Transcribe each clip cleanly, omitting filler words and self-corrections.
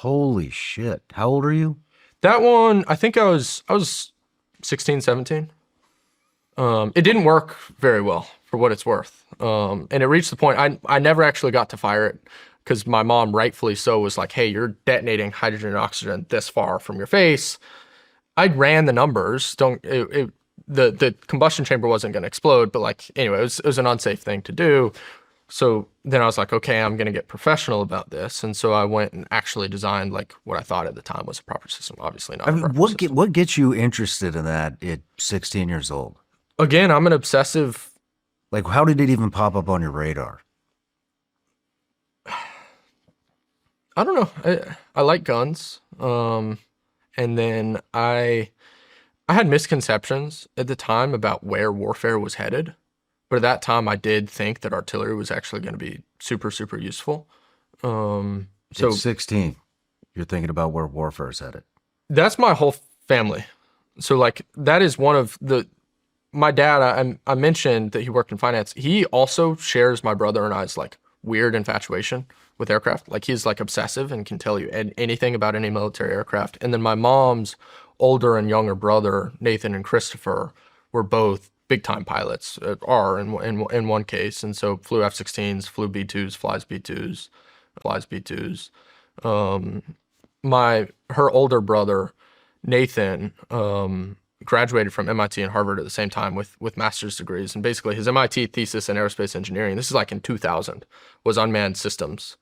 Holy shit. How old are you? That one, I think I was 16, 17. It didn't work very well for what it's worth. And it reached the point I never actually got to fire it because my mom, rightfully so, was like, "Hey, you're detonating hydrogen and oxygen this far from your face." I ran the numbers. The combustion chamber wasn't going to explode, but like anyway, it was an unsafe thing to do. So then I was like, okay, I'm going to get professional about this. And so I went and actually designed like what I thought at the time was a proper system. Obviously not I a mean, proper system. what gets you interested in that at 16 years old? Again, I'm an obsessive. Like, how did it even pop up on your radar? I don't know. I like guns. And then I had misconceptions at the time about where warfare was headed. But at that time, I did think that artillery was actually going to be super, super useful. At So 16, you're thinking about where warfare is headed. that's my whole family. So like that is one of my dad. I mentioned that he worked in finance. He also shares my brother and I's like weird infatuation with aircraft. Like he's like obsessive and can tell you anything about any military aircraft. And then my mom's older and younger brother, Nathan and Christopher, were both big time pilots, are in one case. And so flew F-16s, flew B-2s, flies B-2s, flies B-2s. Her older brother, Nathan, graduated from MIT and Harvard at the same time with master's degrees. And basically his MIT thesis in aerospace engineering, this is like in 2000, was unmanned systems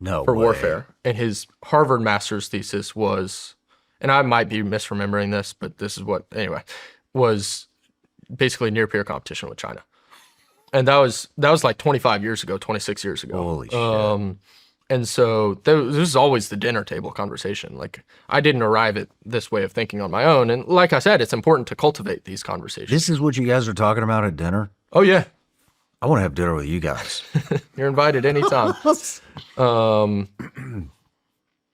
No for way. warfare. And his Harvard master's thesis was, and I might be misremembering this, but this is what, anyway, was basically near peer competition with China. And that was like 25 years ago, 26 years ago. Holy shit. And so this is always the dinner table conversation. Like I didn't arrive at this way of thinking on my own. And like I said, it's important to cultivate these conversations. This is what you guys are talking about at dinner? Oh yeah, I want to have dinner with you guys. you're invited anytime.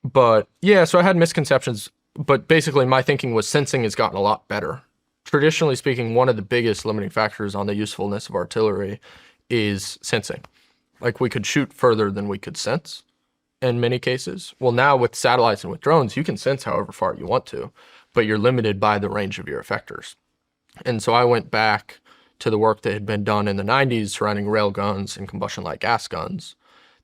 But yeah, so I had misconceptions, but basically my thinking was sensing has gotten a lot better. Traditionally speaking, one of the biggest limiting factors on the usefulness of artillery is sensing. Like we could shoot further than we could sense in many cases. Well, now with satellites and with drones, you can sense however far you want to, but you're limited by the range of your effectors. And so I went back to the work that had been done in the 90s surrounding rail guns and combustion light gas guns.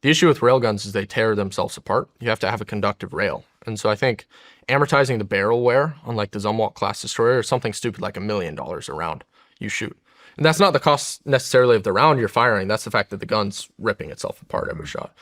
The issue with rail guns is they tear themselves apart. You have to have a conductive rail. And so I think amortizing the barrel wear on like the Zumwalt class destroyer is something stupid like $1 million a round you shoot. And that's not the cost necessarily of the round you're firing. That's the fact that the gun's ripping itself apart every shot.